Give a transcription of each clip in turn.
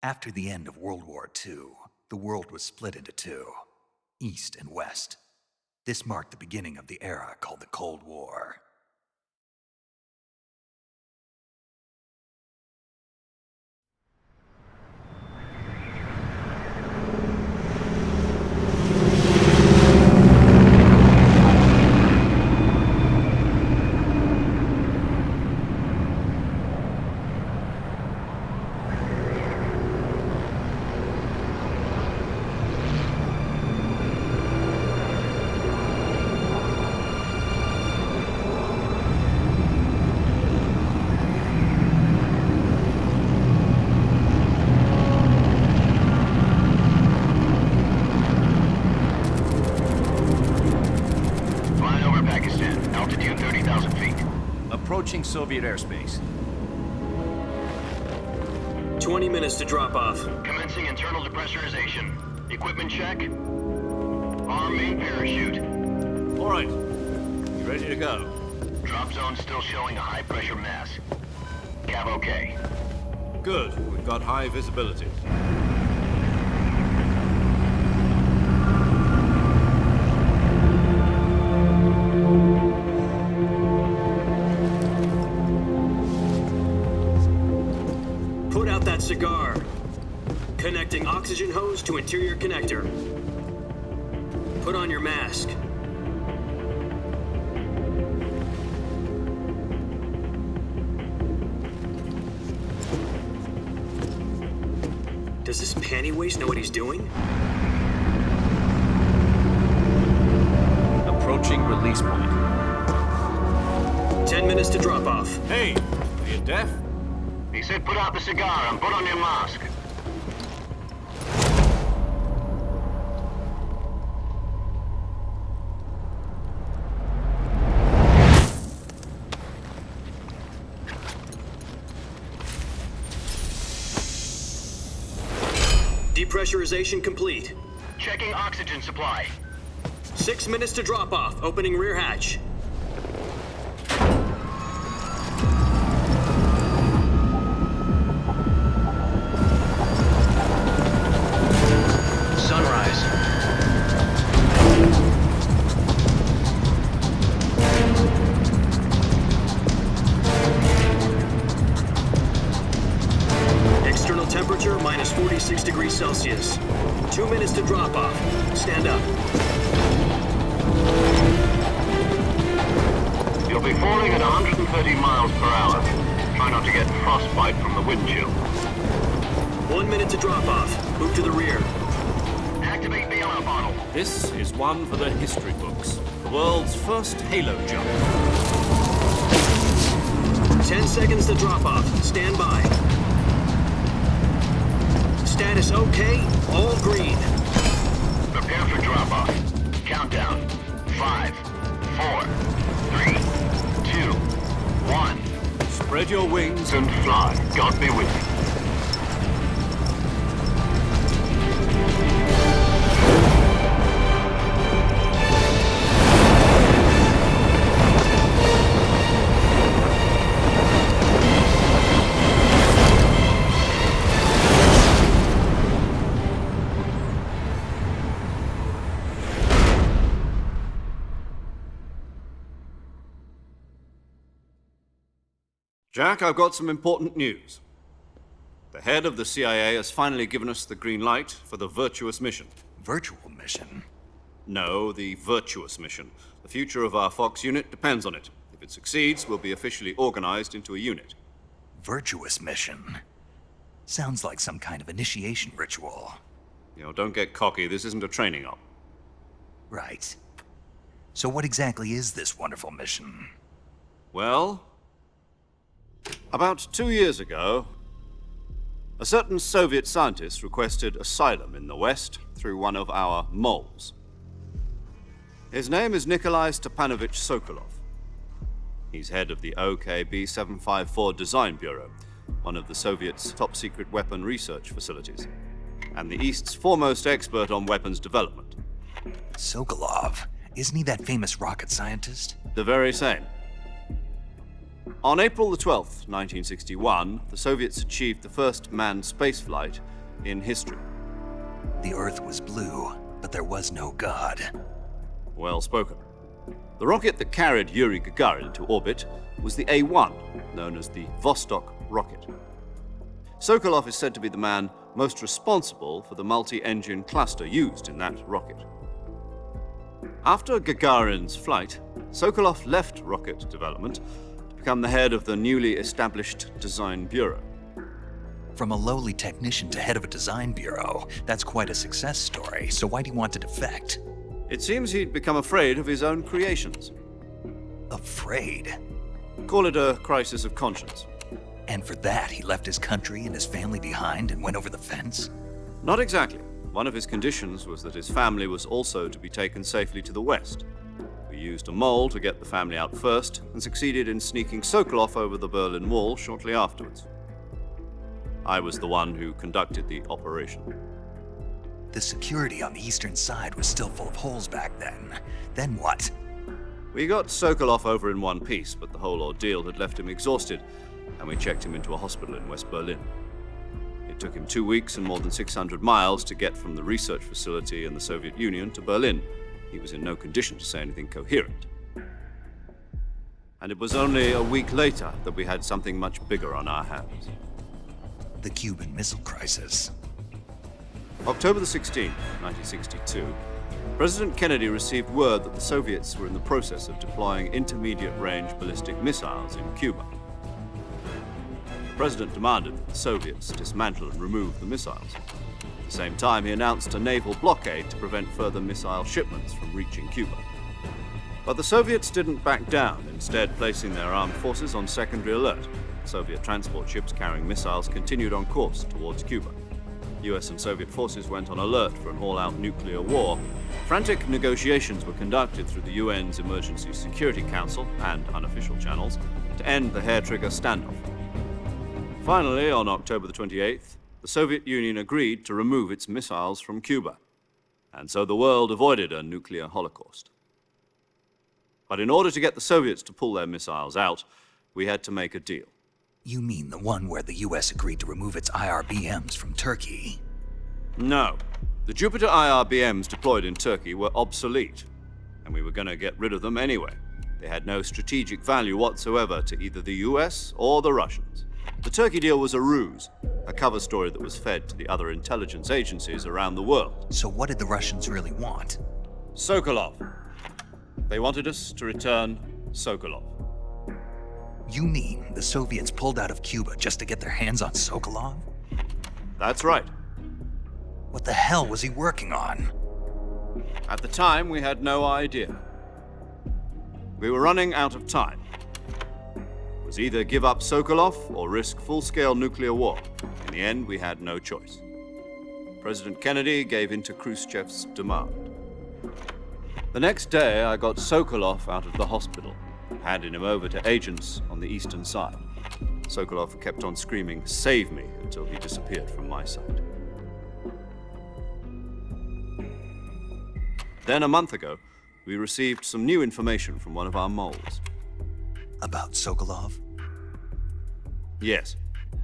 After the end of World War II, the world was split into two, East and West. This marked the beginning of the era called the Cold War. Approaching Soviet airspace. 20 minutes to drop off. Commencing internal depressurization. Equipment check. Arm main parachute. All right. You ready to go? Drop zone still showing a high pressure mass. Cav okay. Good. We've got high visibility. Cigar. Connecting oxygen hose to interior connector. Put on your mask. Does this panty waste know what he's doing? Approaching release point. 10 minutes to drop off. Hey, are you deaf? He said put out the cigar and put on your mask. Depressurization complete. Checking oxygen supply. 6 minutes to drop off. Opening rear hatch. Minus 46 degrees Celsius. 2 minutes to drop off. Stand up. You'll be falling at 130 miles per hour. Try not to get frostbite from the wind chill. 1 minute to drop off. Move to the rear. Activate the yellow bottle. This is one for the history books. The world's first halo jump. 10 seconds to drop off. Stand by. Status okay, all green. Prepare for drop-off. Countdown. 5, 4, 3, 2, 1. Spread your wings and fly. God be with you. Jack, I've got some important news. The head of the CIA has finally given us the green light for the virtuous mission. Virtual mission? No, the virtuous mission. The future of our Fox unit depends on it. If it succeeds, we'll be officially organized into a unit. Virtuous mission? Sounds like some kind of initiation ritual. You know, don't get cocky. This isn't a training op. Right. So what exactly is this wonderful mission? Well, about 2 years ago, a certain Soviet scientist requested asylum in the West through one of our moles. His name is Nikolai Stepanovich Sokolov. He's head of the OKB 754 Design Bureau, one of the Soviets' top-secret weapon research facilities, and the East's foremost expert on weapons development. Sokolov? Isn't he that famous rocket scientist? The very same. On April the 12th, 1961, the Soviets achieved the first manned spaceflight in history. The Earth was blue, but there was no God. Well spoken. The rocket that carried Yuri Gagarin to orbit was the A1, known as the Vostok rocket. Sokolov is said to be the man most responsible for the multi-engine cluster used in that rocket. After Gagarin's flight, Sokolov left rocket development to become the head of the newly established Design Bureau. From a lowly technician to head of a design bureau, that's quite a success story, so why do you want to defect? It seems he'd become afraid of his own creations. Afraid? Call it a crisis of conscience. And for that, he left his country and his family behind and went over the fence? Not exactly. One of his conditions was that his family was also to be taken safely to the West. We used a mole to get the family out first and succeeded in sneaking Sokolov over the Berlin Wall shortly afterwards. I was the one who conducted the operation. The security on the eastern side was still full of holes back then. Then what? We got Sokolov over in one piece, but the whole ordeal had left him exhausted, and we checked him into a hospital in West Berlin. It took him 2 weeks and more than 600 miles to get from the research facility in the Soviet Union to Berlin. He was in no condition to say anything coherent. And it was only a week later that we had something much bigger on our hands. The Cuban Missile Crisis. October the 16th, 1962, President Kennedy received word that the Soviets were in the process of deploying intermediate-range ballistic missiles in Cuba. The President demanded that the Soviets dismantle and remove the missiles. At the same time, he announced a naval blockade to prevent further missile shipments from reaching Cuba. But the Soviets didn't back down, instead placing their armed forces on secondary alert. Soviet transport ships carrying missiles continued on course towards Cuba. US and Soviet forces went on alert for an all-out nuclear war. Frantic negotiations were conducted through the UN's Emergency Security Council and unofficial channels to end the hair-trigger standoff. Finally, on October the 28th, the Soviet Union agreed to remove its missiles from Cuba, and so the world avoided a nuclear holocaust. But in order to get the Soviets to pull their missiles out, we had to make a deal. You mean the one where the US agreed to remove its IRBMs from Turkey? No. The Jupiter IRBMs deployed in Turkey were obsolete, and we were going to get rid of them anyway. They had no strategic value whatsoever to either the US or the Russians. The Turkey deal was a ruse, a cover story that was fed to the other intelligence agencies around the world. So what did the Russians really want? Sokolov. They wanted us to return Sokolov. You mean the Soviets pulled out of Cuba just to get their hands on Sokolov? That's right. What the hell was he working on? At the time, we had no idea. We were running out of time. It was either give up Sokolov or risk full-scale nuclear war. In the end, we had no choice. President Kennedy gave in to Khrushchev's demand. The next day, I got Sokolov out of the hospital, handing him over to agents on the eastern side. Sokolov kept on screaming, "Save me," until he disappeared from my sight. Then a month ago, we received some new information from one of our moles. About Sokolov? Yes.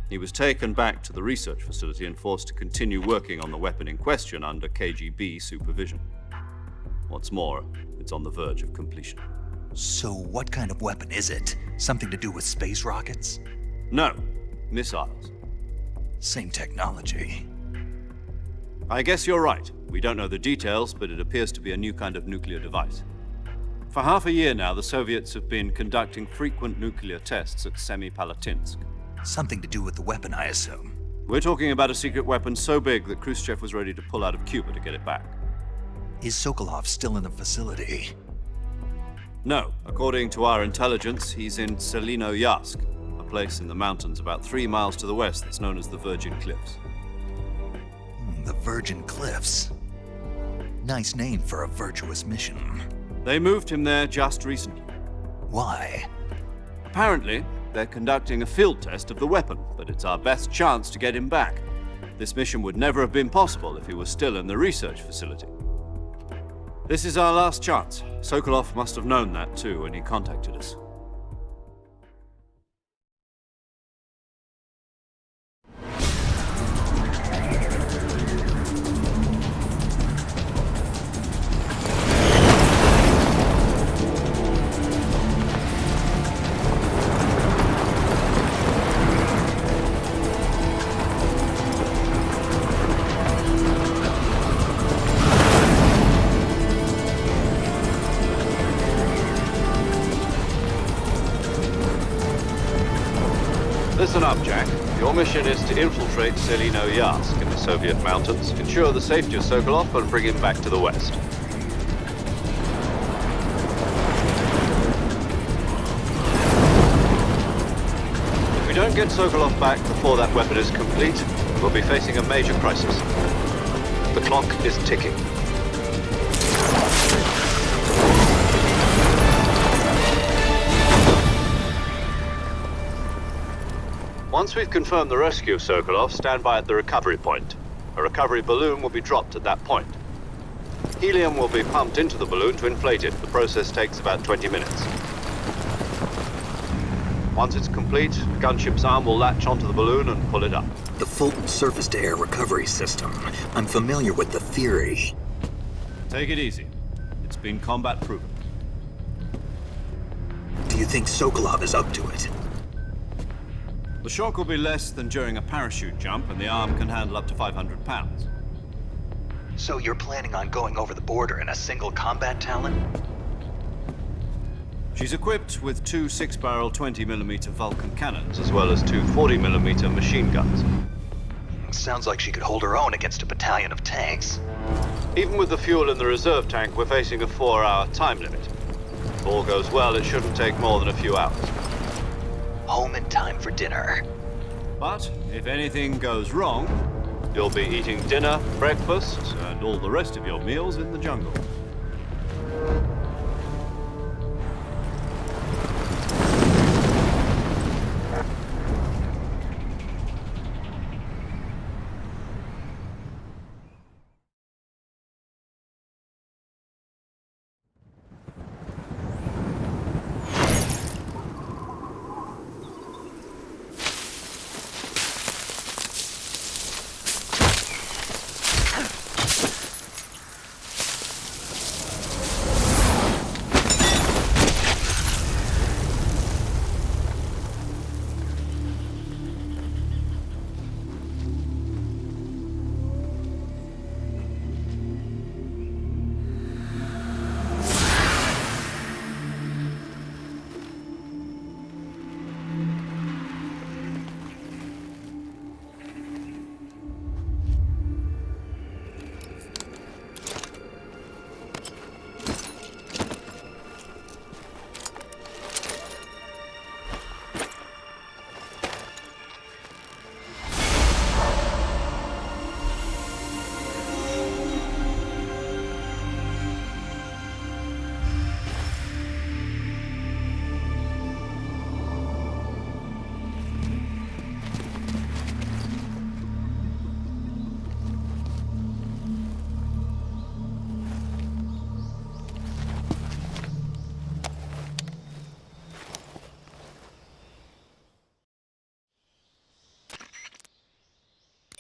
He was taken back to the research facility and forced to continue working on the weapon in question under KGB supervision. What's more, it's on the verge of completion. So what kind of weapon is it? Something to do with space rockets? No, missiles. Same technology. I guess you're right. We don't know the details, but it appears to be a new kind of nuclear device. For half a year now, the Soviets have been conducting frequent nuclear tests at Semipalatinsk. Something to do with the weapon, I assume. We're talking about a secret weapon so big that Khrushchev was ready to pull out of Cuba to get it back. Is Sokolov still in the facility? No, according to our intelligence, he's in Selinoyarsk, a place in the mountains about 3 miles to the west that's known as the Virgin Cliffs. The Virgin Cliffs. Nice name for a virtuous mission. They moved him there just recently. Why? Apparently, they're conducting a field test of the weapon, but it's our best chance to get him back. This mission would never have been possible if he was still in the research facility. This is our last chance. Sokolov must have known that too when he contacted us. Listen up, Jack. Your mission is to infiltrate Selinoyarsk in the Soviet mountains, ensure the safety of Sokolov, and bring him back to the west. If we don't get Sokolov back before that weapon is complete, we'll be facing a major crisis. The clock is ticking. Once we've confirmed the rescue of Sokolov, stand by at the recovery point. A recovery balloon will be dropped at that point. Helium will be pumped into the balloon to inflate it. The process takes about 20 minutes. Once it's complete, the gunship's arm will latch onto the balloon and pull it up. The Fulton surface-to-air recovery system. I'm familiar with the theory. Take it easy. It's been combat-proven. Do you think Sokolov is up to it? The shock will be less than during a parachute jump, and the arm can handle up to 500 pounds. So you're planning on going over the border in a single combat Talon? She's equipped with 2 6-barrel 20mm Vulcan cannons, as well as 2 40mm machine guns. Sounds like she could hold her own against a battalion of tanks. Even with the fuel in the reserve tank, we're facing a 4-hour time limit. If all goes well, it shouldn't take more than a few hours. Home in time for dinner. But if anything goes wrong, you'll be eating dinner, breakfast, and all the rest of your meals in the jungle.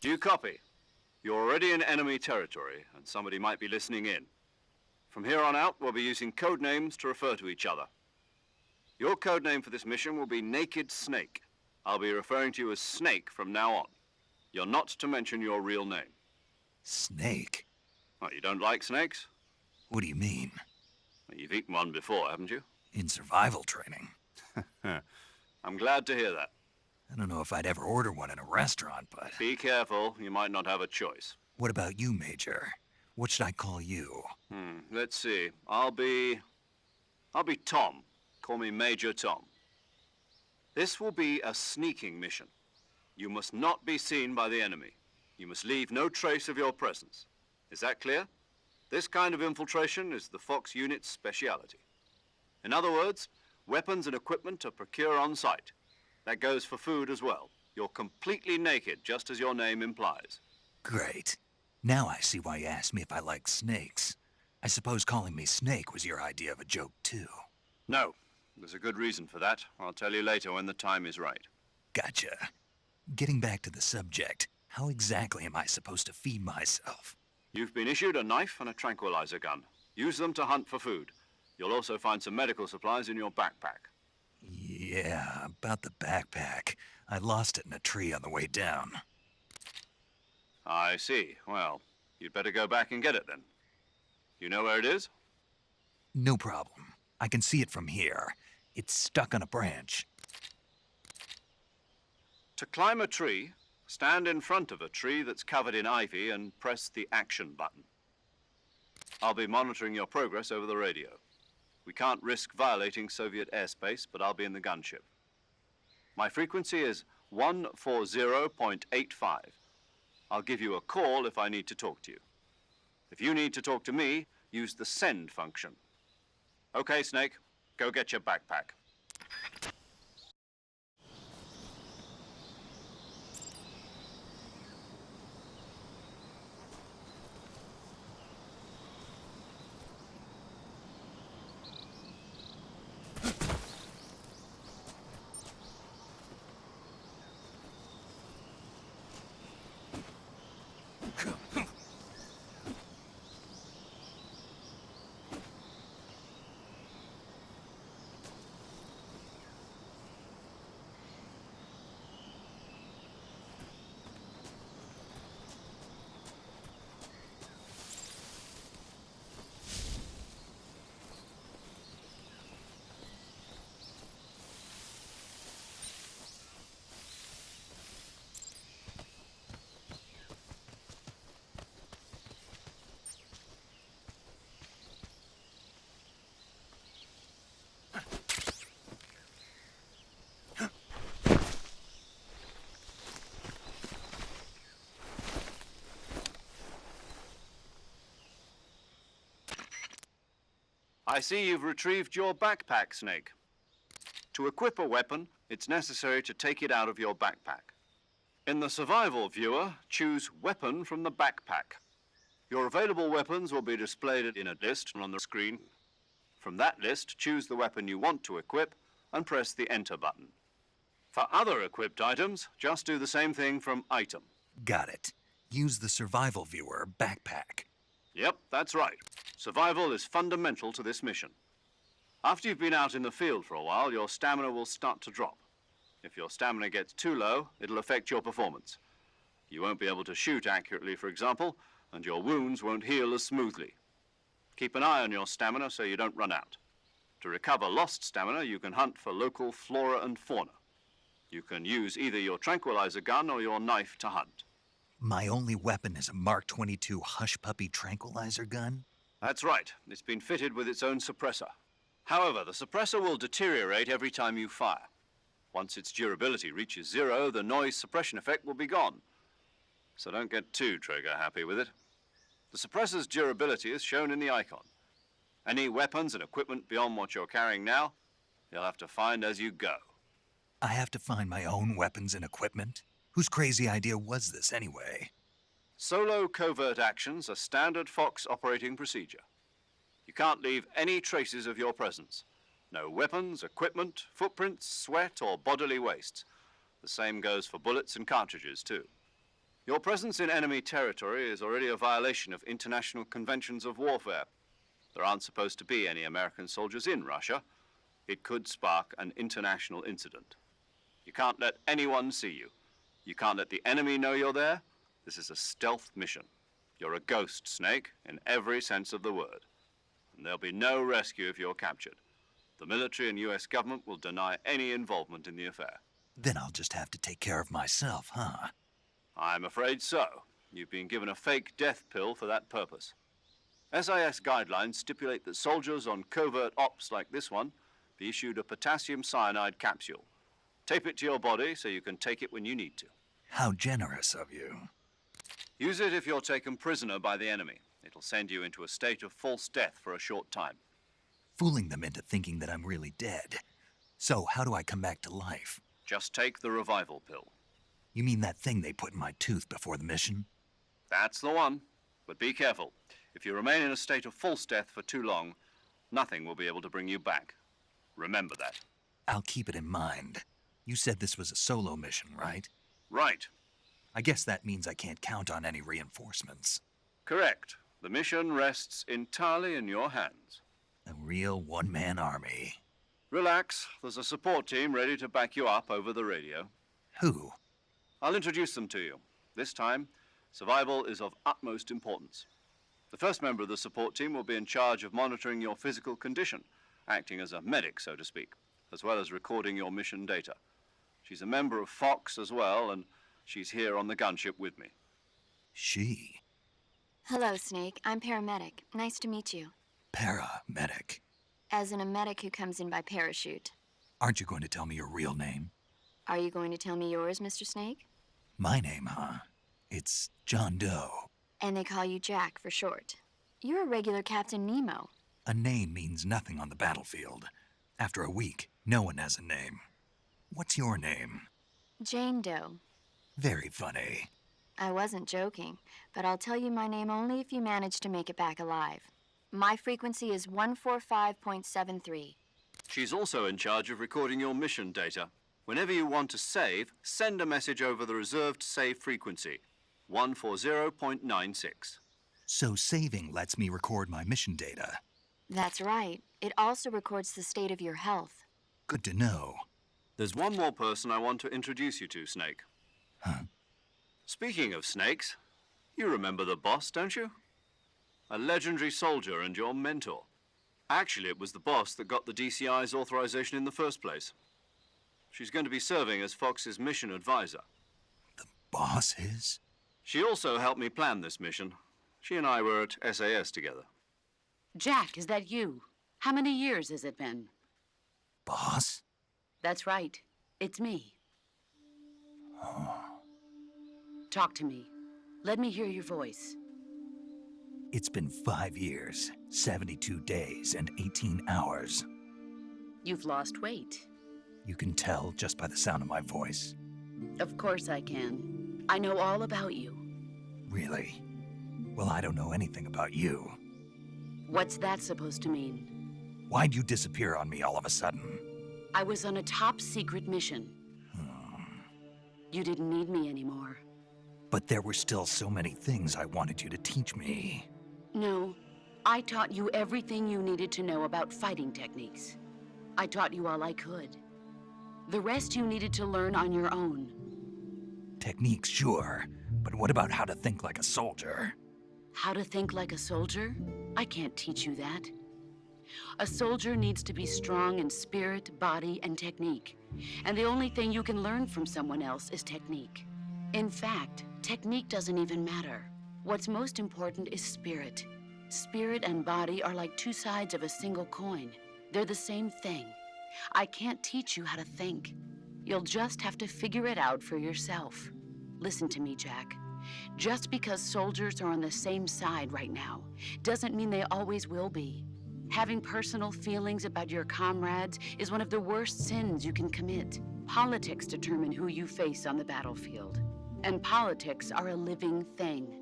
Do you copy? You're already in enemy territory, and somebody might be listening in. From here on out, we'll be using code names to refer to each other. Your code name for this mission will be Naked Snake. I'll be referring to you as Snake from now on. You're not to mention your real name. Snake? What, you don't like snakes? What do you mean? Well, you've eaten one before, haven't you? In survival training? I'm glad to hear that. I don't know if I'd ever order one in a restaurant, but... Be careful, you might not have a choice. What about you, Major? What should I call you? Let's see. I'll be Tom. Call me Major Tom. This will be a sneaking mission. You must not be seen by the enemy. You must leave no trace of your presence. Is that clear? This kind of infiltration is the Fox unit's speciality. In other words, weapons and equipment are procured on site. That goes for food as well. You're completely naked, just as your name implies. Great. Now I see why you asked me if I like snakes. I suppose calling me Snake was your idea of a joke, too. No, there's a good reason for that. I'll tell you later when the time is right. Gotcha. Getting back to the subject, how exactly am I supposed to feed myself? You've been issued a knife and a tranquilizer gun. Use them to hunt for food. You'll also find some medical supplies in your backpack. Yeah, about the backpack. I lost it in a tree on the way down. I see. Well, you'd better go back and get it then. You know where it is? No problem. I can see it from here. It's stuck on a branch. To climb a tree, stand in front of a tree that's covered in ivy and press the action button. I'll be monitoring your progress over the radio. We can't risk violating Soviet airspace, but I'll be in the gunship. My frequency is 140.85. I'll give you a call if I need to talk to you. If you need to talk to me, use the send function. Okay, Snake, go get your backpack. I see you've retrieved your backpack, Snake. To equip a weapon, it's necessary to take it out of your backpack. In the survival viewer, choose Weapon from the backpack. Your available weapons will be displayed in a list on the screen. From that list, choose the weapon you want to equip and press the Enter button. For other equipped items, just do the same thing from Item. Got it. Use the survival viewer backpack. Yep, that's right. Survival is fundamental to this mission. After you've been out in the field for a while, your stamina will start to drop. If your stamina gets too low, it'll affect your performance. You won't be able to shoot accurately, for example, and your wounds won't heal as smoothly. Keep an eye on your stamina so you don't run out. To recover lost stamina, you can hunt for local flora and fauna. You can use either your tranquilizer gun or your knife to hunt. My only weapon is a Mark 22 Hush Puppy tranquilizer gun? That's right. It's been fitted with its own suppressor. However, the suppressor will deteriorate every time you fire. Once its durability reaches 0, the noise suppression effect will be gone. So don't get too trigger-happy with it. The suppressor's durability is shown in the icon. Any weapons and equipment beyond what you're carrying now, you'll have to find as you go. I have to find my own weapons and equipment? Whose crazy idea was this, anyway? Solo covert actions are standard Fox operating procedure. You can't leave any traces of your presence. No weapons, equipment, footprints, sweat, or bodily waste. The same goes for bullets and cartridges, too. Your presence in enemy territory is already a violation of international conventions of warfare. There aren't supposed to be any American soldiers in Russia. It could spark an international incident. You can't let anyone see you. You can't let the enemy know you're there. This is a stealth mission. You're a ghost, Snake, in every sense of the word. And there'll be no rescue if you're captured. The military and US government will deny any involvement in the affair. Then I'll just have to take care of myself, huh? I'm afraid so. You've been given a fake death pill for that purpose. SAS guidelines stipulate that soldiers on covert ops like this one be issued a potassium cyanide capsule. Tape it to your body so you can take it when you need to. How generous of you. Use it if you're taken prisoner by the enemy. It'll send you into a state of false death for a short time. Fooling them into thinking that I'm really dead. So how do I come back to life? Just take the revival pill. You mean that thing they put in my tooth before the mission? That's the one. But be careful. If you remain in a state of false death for too long, nothing will be able to bring you back. Remember that. I'll keep it in mind. You said this was a solo mission, right? Right. I guess that means I can't count on any reinforcements. Correct. The mission rests entirely in your hands. A real one-man army. Relax. There's a support team ready to back you up over the radio. Who? I'll introduce them to you. This time, survival is of utmost importance. The first member of the support team will be in charge of monitoring your physical condition, acting as a medic, so to speak, as well as recording your mission data. She's a member of Fox as well, and she's here on the gunship with me. She? Hello, Snake. I'm paramedic. Nice to meet you. Paramedic. As in a medic who comes in by parachute. Aren't you going to tell me your real name? Are you going to tell me yours, Mr. Snake? My name, huh? It's John Doe. And they call you Jack for short. You're a regular Captain Nemo. A name means nothing on the battlefield. After a week, no one has a name. What's your name? Jane Doe. Very funny. I wasn't joking, but I'll tell you my name only if you manage to make it back alive. My frequency is 145.73. She's also in charge of recording your mission data. Whenever you want to save, send a message over the reserved save frequency, 140.96. So saving lets me record my mission data. That's right. It also records the state of your health. Good to know. There's one more person I want to introduce you to, Snake. Huh? Speaking of snakes, you remember the boss, don't you? A legendary soldier and your mentor. Actually, it was the boss that got the DCI's authorization in the first place. She's going to be serving as Fox's mission advisor. The boss is? She also helped me plan this mission. She and I were at SAS together. Jack, is that you? How many years has it been? Boss? That's right. It's me. Talk to me. Let me hear your voice. It's been 5 years, 72 days, and 18 hours. You've lost weight. You can tell just by the sound of my voice. Of course I can. I know all about you. Really? Well, I don't know anything about you. What's that supposed to mean? Why'd you disappear on me all of a sudden? I was on a top-secret mission. You didn't need me anymore. But there were still so many things I wanted you to teach me. No, I taught you everything you needed to know about fighting techniques. I taught you all I could. The rest you needed to learn on your own. Techniques, sure. But what about how to think like a soldier? How to think like a soldier? I can't teach you that. A soldier needs to be strong in spirit, body, and technique. And the only thing you can learn from someone else is technique. In fact, technique doesn't even matter. What's most important is spirit. Spirit and body are like two sides of a single coin. They're the same thing. I can't teach you how to think. You'll just have to figure it out for yourself. Listen to me, Jack. Just because soldiers are on the same side right now doesn't mean they always will be. Having personal feelings about your comrades is one of the worst sins you can commit. Politics determine who you face on the battlefield. And politics are a living thing.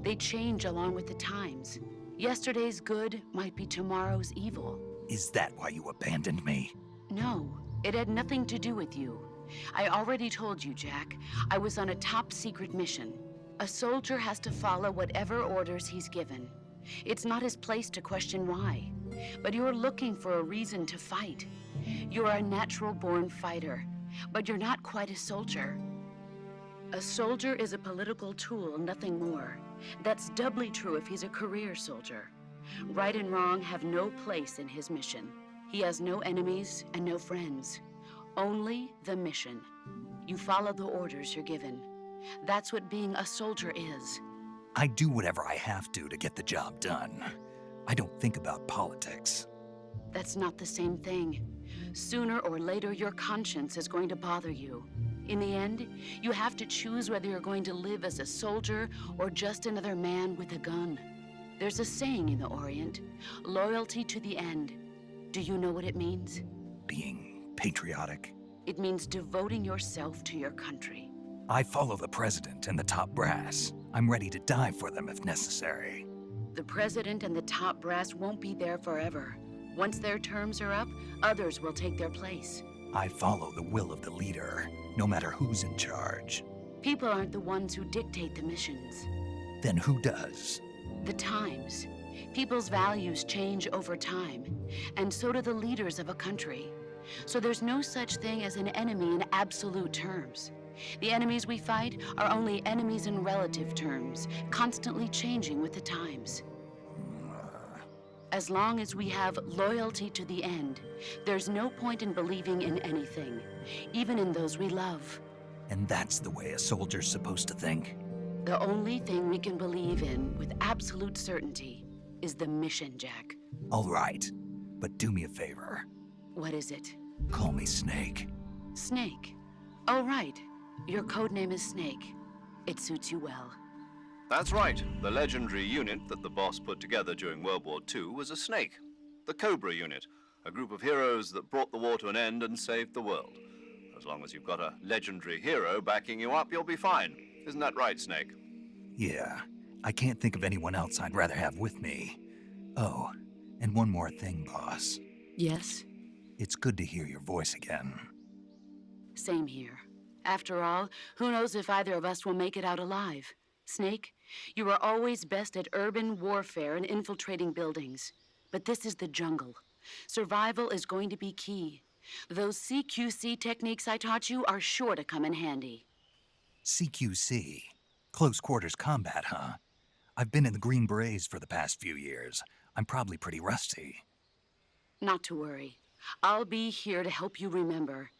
They change along with the times. Yesterday's good might be tomorrow's evil. Is that why you abandoned me? No, it had nothing to do with you. I already told you, Jack. I was on a top-secret mission. A soldier has to follow whatever orders he's given. It's not his place to question why. But you're looking for a reason to fight. You're a natural-born fighter. But you're not quite a soldier. A soldier is a political tool, nothing more. That's doubly true if he's a career soldier. Right and wrong have no place in his mission. He has no enemies and no friends. Only the mission. You follow the orders you're given. That's what being a soldier is. I do whatever I have to get the job done. I don't think about politics. That's not the same thing. Sooner or later, your conscience is going to bother you. In the end, you have to choose whether you're going to live as a soldier or just another man with a gun. There's a saying in the Orient, loyalty to the end. Do you know what it means? Being patriotic. It means devoting yourself to your country. I follow the president and the top brass. I'm ready to die for them if necessary. The president and the top brass won't be there forever. Once their terms are up, others will take their place. I follow the will of the leader, no matter who's in charge. People aren't the ones who dictate the missions. Then who does? The times. People's values change over time, and so do the leaders of a country. So there's no such thing as an enemy in absolute terms. The enemies we fight are only enemies in relative terms, constantly changing with the times. As long as we have loyalty to the end, there's no point in believing in anything, even in those we love. And that's the way a soldier's supposed to think? The only thing we can believe in with absolute certainty is the mission, Jack. All right, but do me a favor. What is it? Call me Snake. Snake. Oh, right. Your code name is Snake. It suits you well. That's right. The legendary unit that the boss put together during World War II was a snake. The Cobra unit, a group of heroes that brought the war to an end and saved the world. As long as you've got a legendary hero backing you up, you'll be fine. Isn't that right, Snake? Yeah, I can't think of anyone else I'd rather have with me. Oh, and one more thing, boss. Yes? It's good to hear your voice again. Same here. After all, who knows if either of us will make it out alive? Snake, you are always best at urban warfare and infiltrating buildings. But this is the jungle. Survival is going to be key. Those CQC techniques I taught you are sure to come in handy. CQC? Close quarters combat, huh? I've been in the Green Berets for the past few years. I'm probably pretty rusty. Not to worry. I'll be here to help you remember.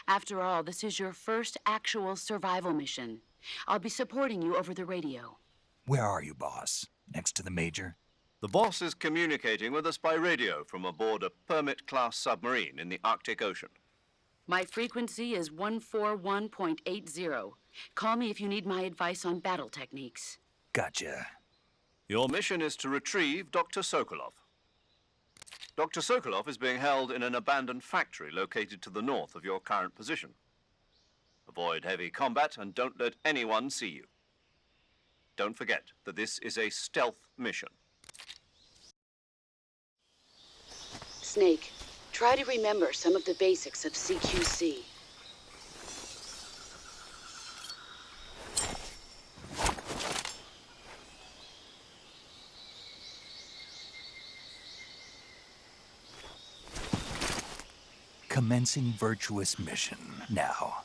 After all, this is your first actual survival mission. I'll be supporting you over the radio. Where are you, boss? Next to the Major? The boss is communicating with us by radio from aboard a Permit-class submarine in the Arctic Ocean. My frequency is 141.80. Call me if you need my advice on battle techniques. Gotcha. Your mission is to retrieve Dr. Sokolov. Dr. Sokolov is being held in an abandoned factory located to the north of your current position. Avoid heavy combat and don't let anyone see you. Don't forget that this is a stealth mission. Snake, try to remember some of the basics of CQC. Commencing virtuous mission now.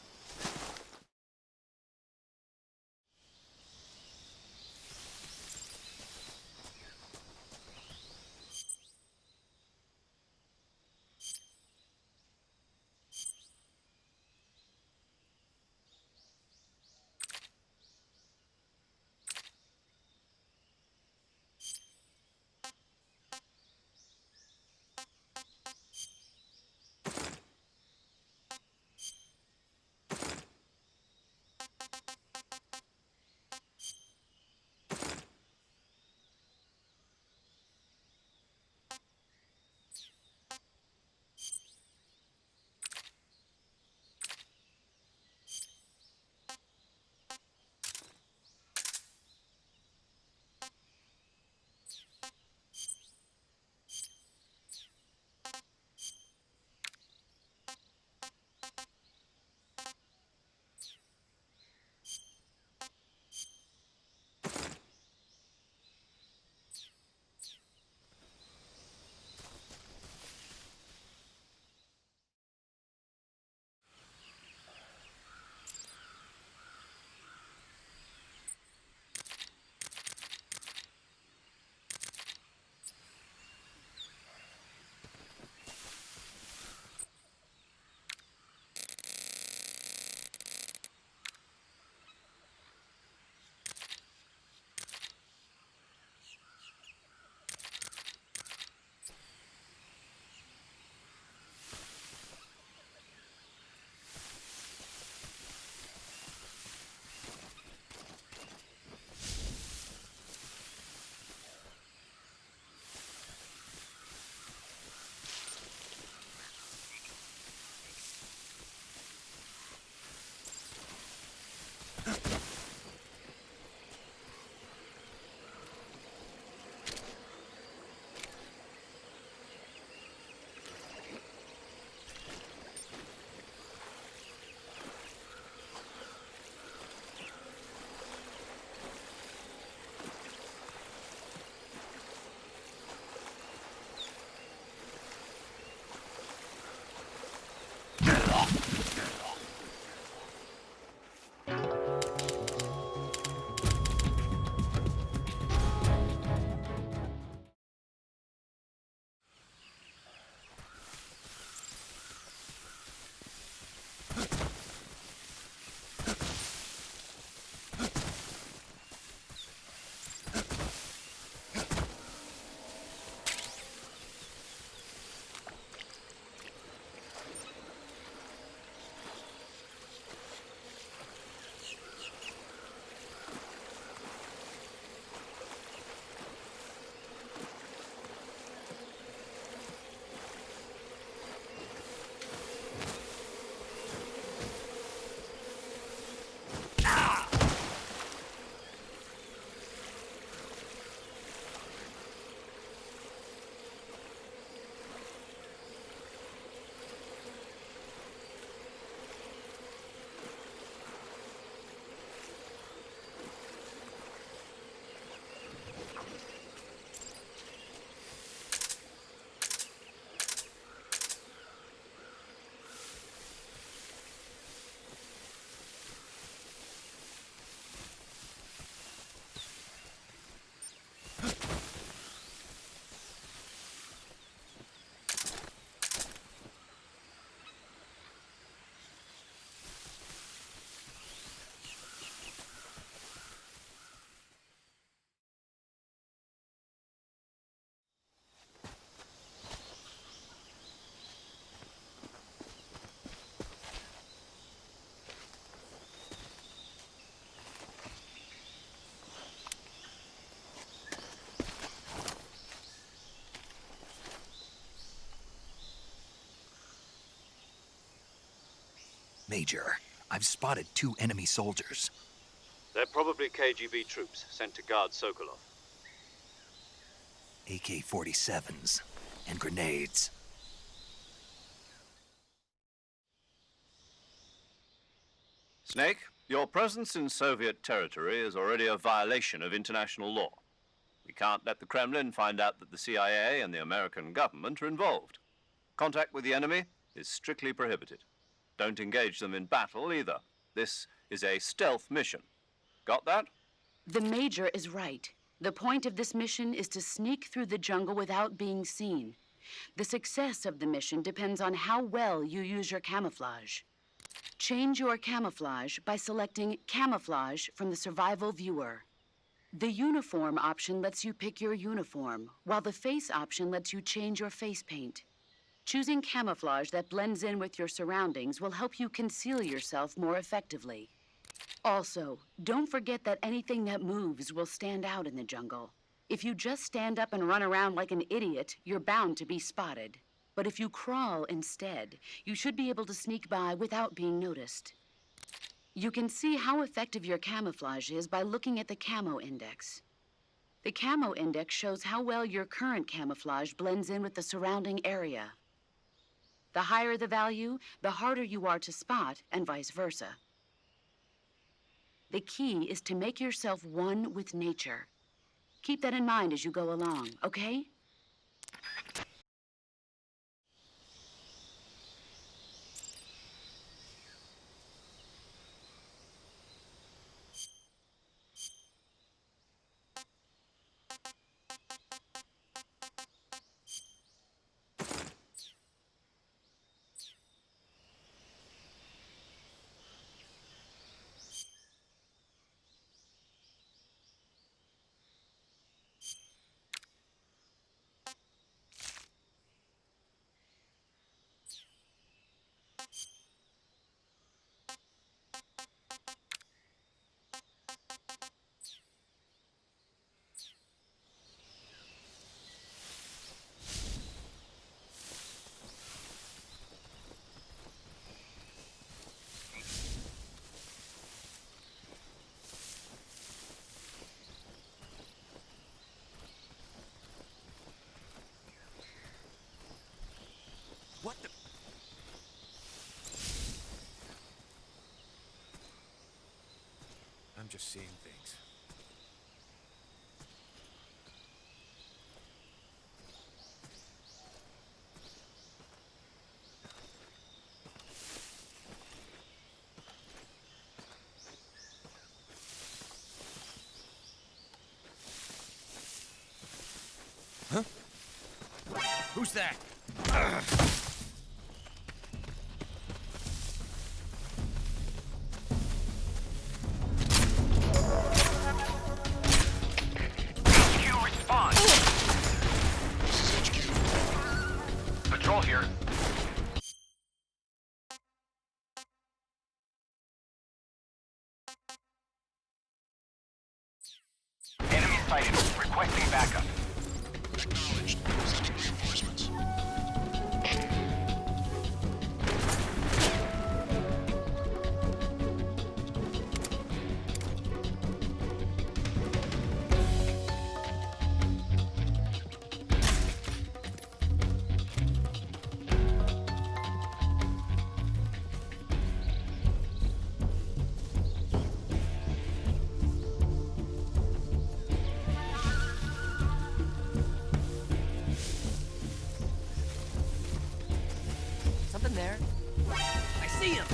Major, I've spotted 2 enemy soldiers. They're probably KGB troops sent to guard Sokolov. AK-47s and grenades. Snake, your presence in Soviet territory is already a violation of international law. We can't let the Kremlin find out that the CIA and the American government are involved. Contact with the enemy is strictly prohibited. Don't engage them in battle either. This is a stealth mission. Got that? The Major is right. The point of this mission is to sneak through the jungle without being seen. The success of the mission depends on how well you use your camouflage. Change your camouflage by selecting Camouflage from the Survival Viewer. The Uniform option lets you pick your uniform, while the Face option lets you change your face paint. Choosing camouflage that blends in with your surroundings will help you conceal yourself more effectively. Also, don't forget that anything that moves will stand out in the jungle. If you just stand up and run around like an idiot, you're bound to be spotted. But if you crawl instead, you should be able to sneak by without being noticed. You can see how effective your camouflage is by looking at the Camo Index. The Camo Index shows how well your current camouflage blends in with the surrounding area. The higher the value, the harder you are to spot, and vice versa. The key is to make yourself one with nature. Keep that in mind as you go along, okay? just seeing things. Huh? Who's that? HQ, respond! This is HQ. Patrol here. Enemy sighted. Requesting backup. Acknowledged. Sending reinforcements. Something there. I see him!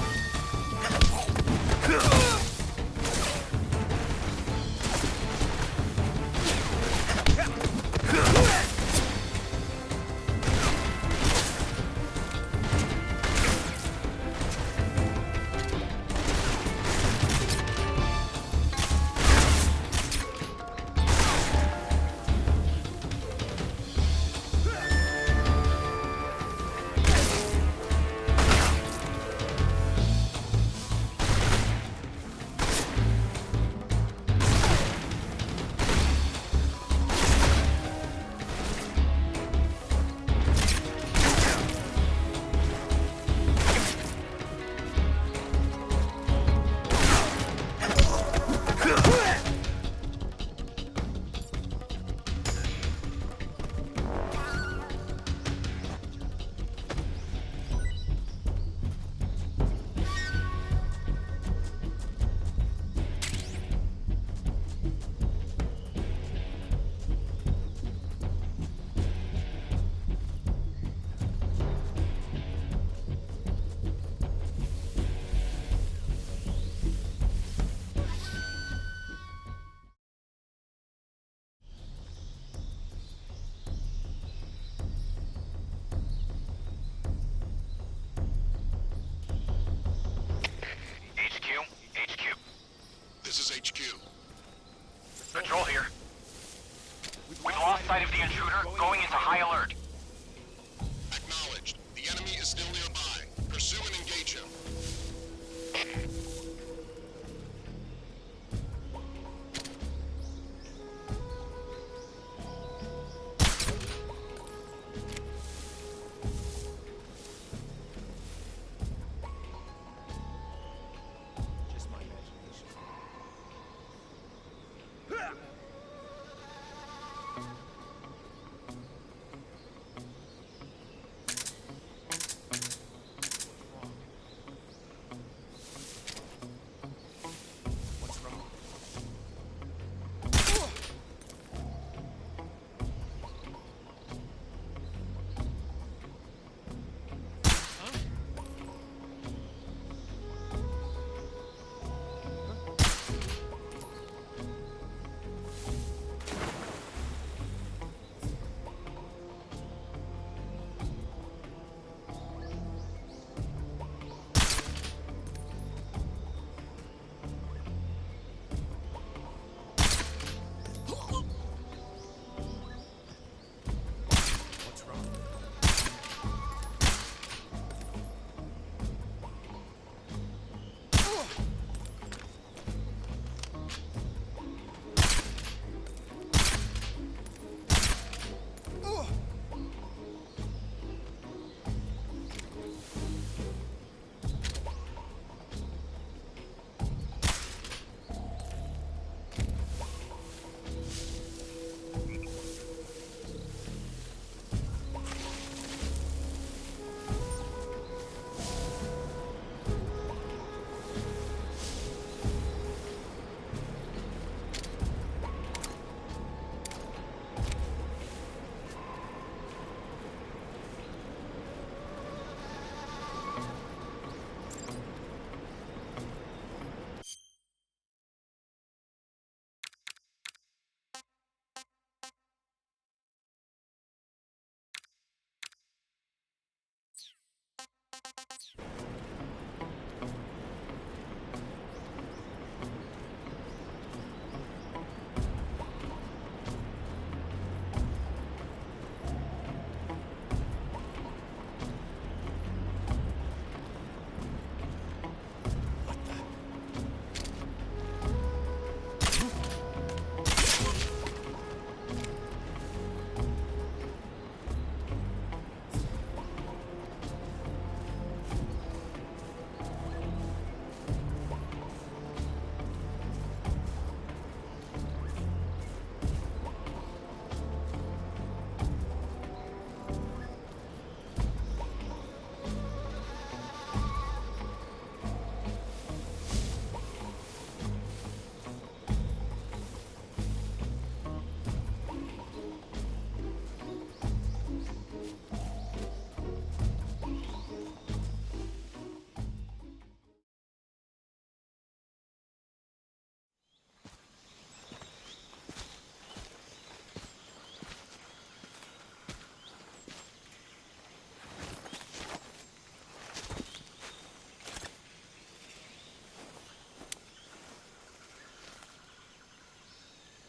HQ. This is HQ. Patrol here. We've lost sight of the intruder, going into high alert. Acknowledged. The enemy is still nearby. Pursue and engage him.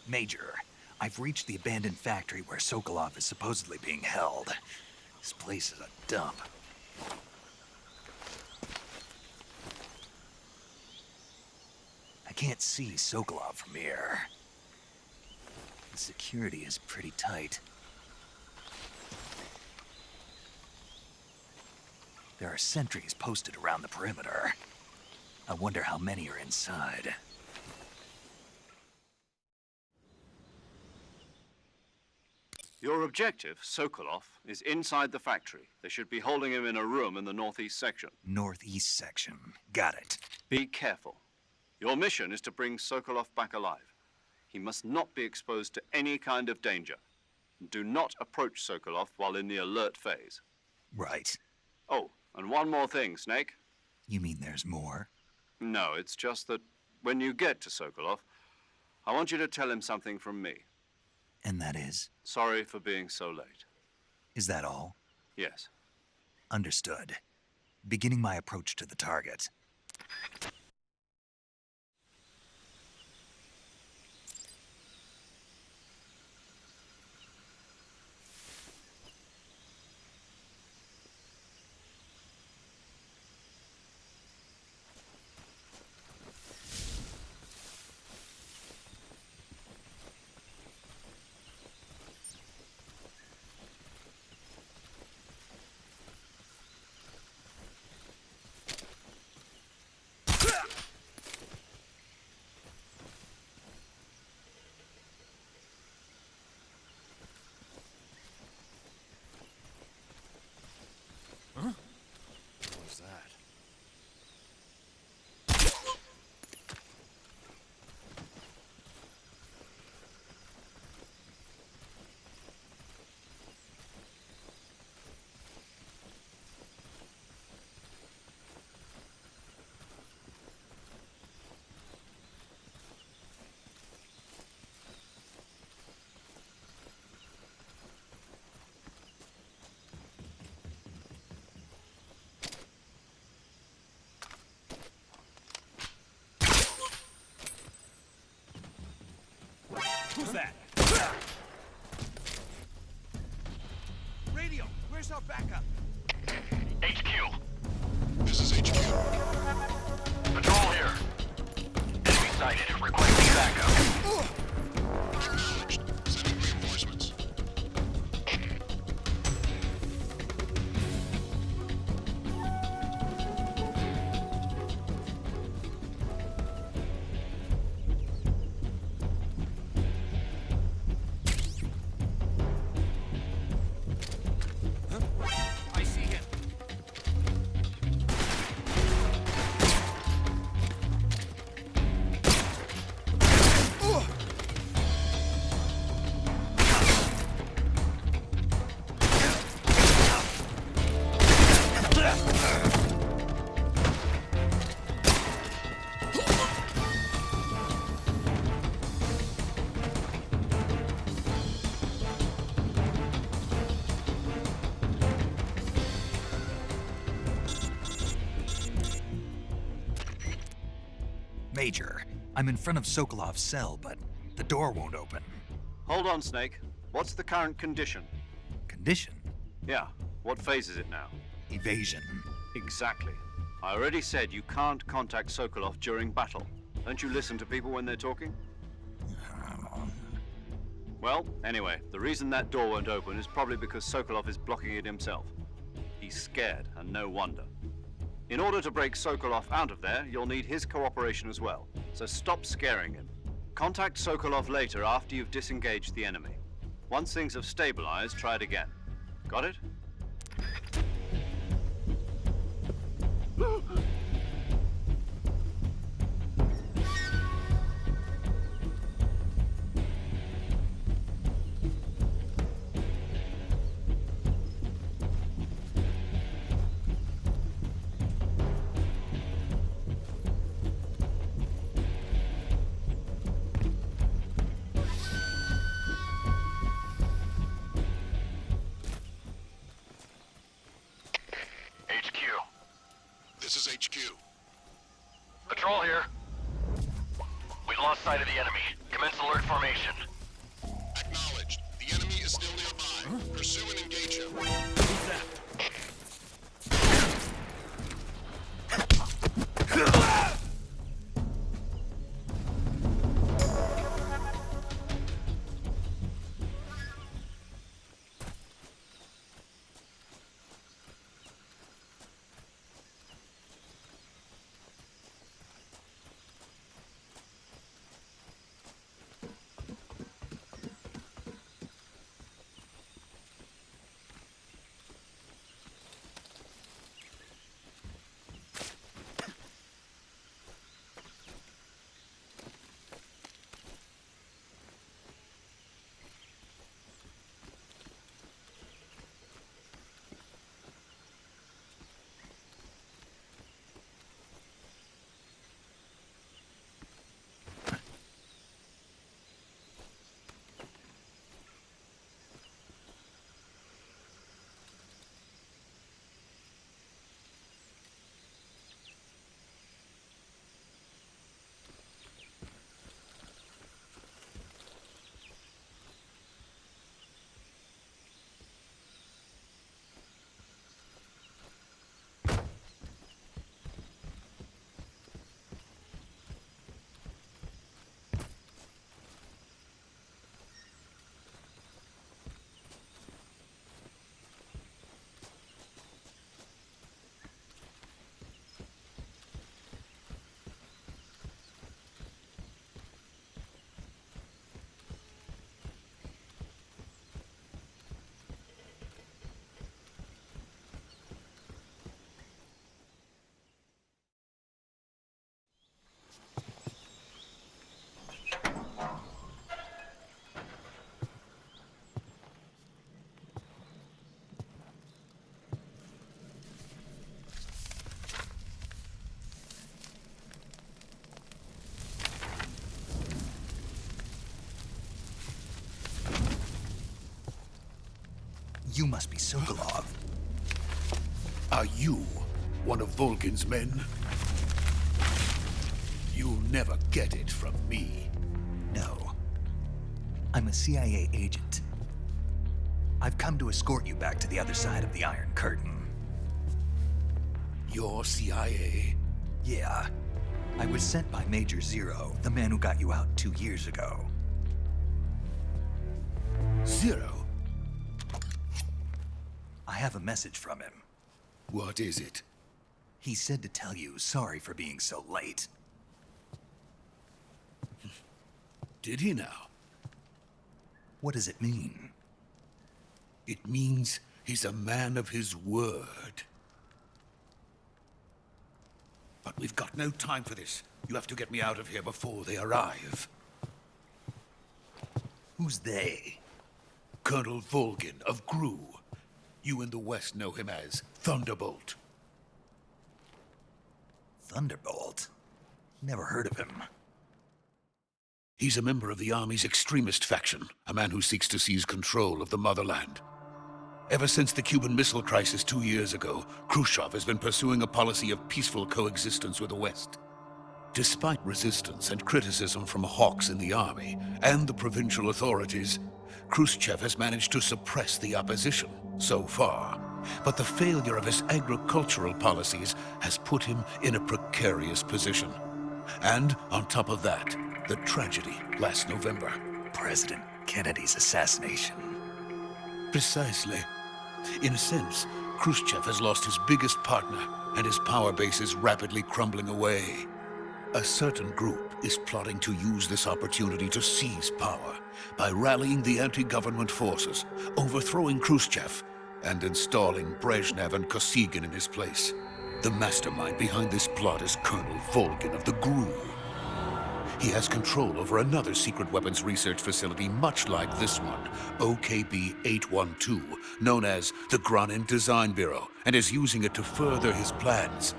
Major, I've reached the abandoned factory where Sokolov is supposedly being held. This place is a dump. I can't see Sokolov from here. The security is pretty tight. There are sentries posted around the perimeter. I wonder how many are inside. Your objective, Sokolov, is inside the factory. They should be holding him in a room in the northeast section. Northeast section. Got it. Be careful. Your mission is to bring Sokolov back alive. He must not be exposed to any kind of danger. Do not approach Sokolov while in the alert phase. Right. Oh, and one more thing, Snake. You mean there's more? No, it's just that when you get to Sokolov, I want you to tell him something from me. And that is? Sorry for being so late. Is that all? Yes. Understood. Beginning my approach to the target. What's that? Who's that? Radio, where's our backup? HQ. This is HQ. Patrol here. Enemy sighted. Requesting backup. Acknowledged. Sending reinforcements. I see him. Major, I'm in front of Sokolov's cell, but the door won't open. Hold on, Snake. What's the current condition? Condition? Yeah, what phase is it now? Evasion. Exactly. I already said you can't contact Sokolov during battle. Don't you listen to people when they're talking? Well, anyway, the reason that door won't open is probably because Sokolov is blocking it himself. He's scared, and no wonder. In order to break Sokolov out of there, you'll need his cooperation as well. So stop scaring him. Contact Sokolov later after you've disengaged the enemy. Once things have stabilized, try it again. Got it? lost sight of the enemy. Commence alert formation. Acknowledged. The enemy is still nearby. Pursue and engage him. Who's that? You must be Sokolov. Are you one of Volgin's men? You'll never get it from me. No. I'm a CIA agent. I've come to escort you back to the other side of the Iron Curtain. You're CIA? Yeah. I was sent by Major Zero, the man who got you out 2 years ago. Zero? I have a message from him. What is it? He said to tell you sorry for being so late. Did he now? What does it mean? It means he's a man of his word. But we've got no time for this. You have to get me out of here before they arrive. Who's they? Colonel Volgin of GRU. You in the West know him as Thunderbolt. Thunderbolt? Never heard of him. He's a member of the Army's extremist faction, a man who seeks to seize control of the motherland. Ever since the Cuban Missile Crisis 2 years ago, Khrushchev has been pursuing a policy of peaceful coexistence with the West. Despite resistance and criticism from hawks in the army and the provincial authorities, Khrushchev has managed to suppress the opposition so far. But the failure of his agricultural policies has put him in a precarious position. And on top of that, the tragedy last November. President Kennedy's assassination. Precisely. In a sense, Khrushchev has lost his biggest partner, and his power base is rapidly crumbling away. A certain group is plotting to use this opportunity to seize power by rallying the anti-government forces, overthrowing Khrushchev, and installing Brezhnev and Kosygin in his place. The mastermind behind this plot is Colonel Volgin of the GRU. He has control over another secret weapons research facility much like this one, OKB-812, known as the Granin Design Bureau, and is using it to further his plans.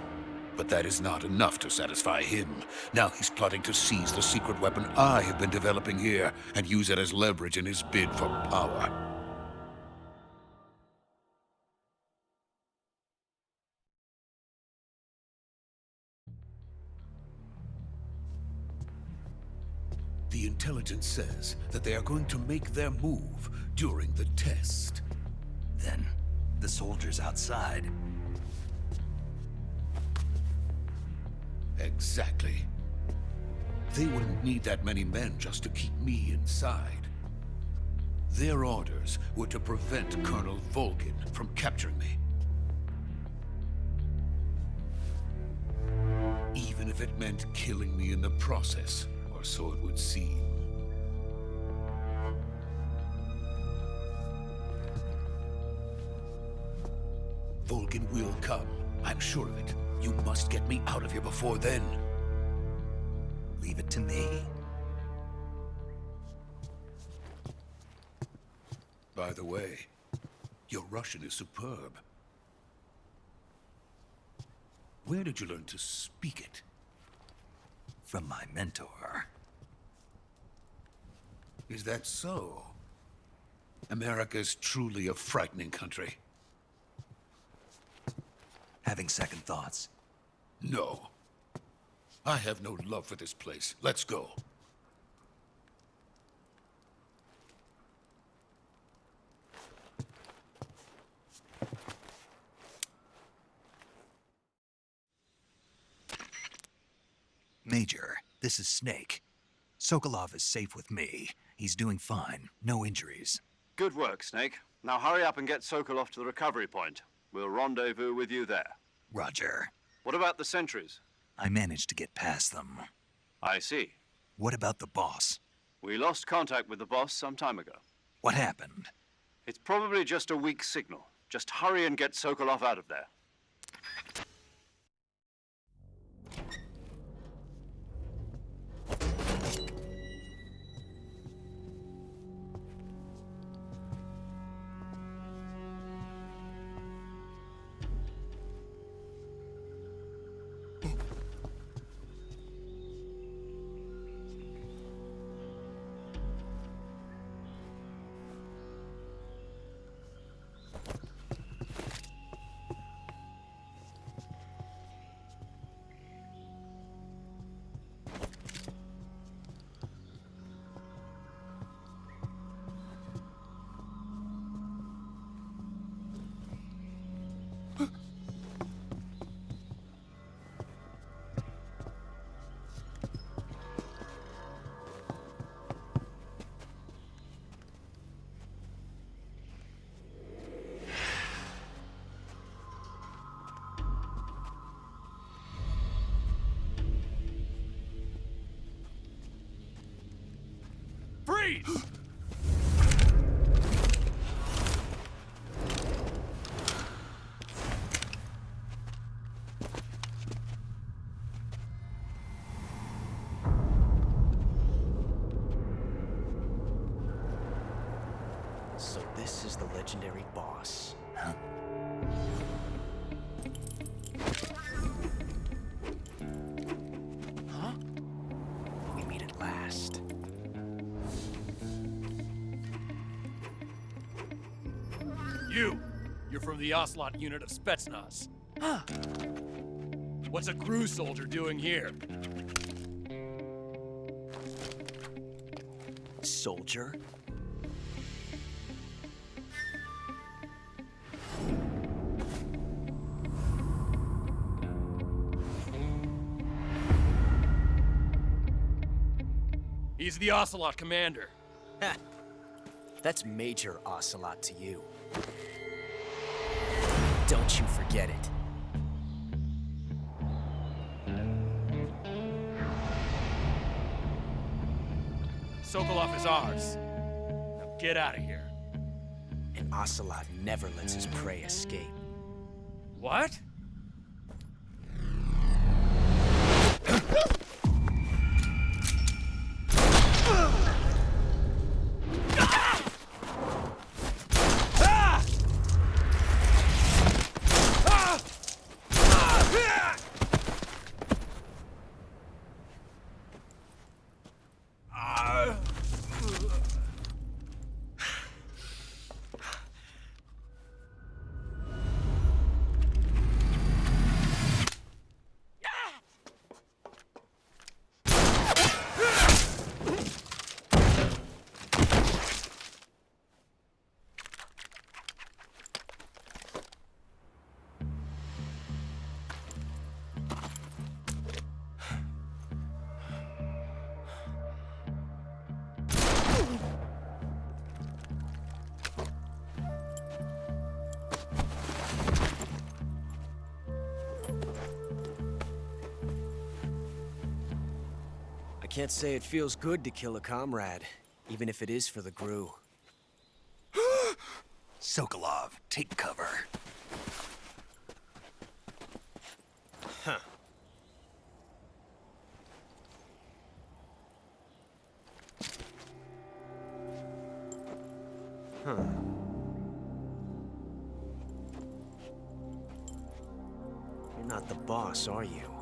But that is not enough to satisfy him. Now he's plotting to seize the secret weapon I have been developing here and use it as leverage in his bid for power. The intelligence says that they are going to make their move during the test. Then, the soldiers outside. Exactly. They wouldn't need that many men just to keep me inside. Their orders were to prevent Colonel Volgin from capturing me. Even if it meant killing me in the process, or so it would seem. Volgin will come. I'm sure of it. You must get me out of here before then. Leave it to me. By the way, your Russian is superb. Where did you learn to speak it? From my mentor. Is that so? America's truly a frightening country. Having second thoughts? No. I have no love for this place. Let's go. Major, this is Snake. Sokolov is safe with me. He's doing fine. No injuries. Good work, Snake. Now hurry up and get Sokolov to the recovery point. We'll rendezvous with you there. Roger. What about the sentries? I managed to get past them. I see. What about the boss? We lost contact with the boss some time ago. What happened? It's probably just a weak signal. Just hurry and get Sokolov out of there. Freeze! So this is the legendary boss. Huh? Huh? We meet at last. You're from the Ocelot unit of Spetsnaz. Huh. What's a crew soldier doing here? Soldier? He's the Ocelot commander. Ha! That's Major Ocelot to you. Don't you forget it. Sokolov is ours. Now get out of here. And Ocelot never lets his prey escape. What? can't say it feels good to kill a comrade, even if it is for the GRU. Sokolov, take cover. Huh. Huh. You're not the boss, are you?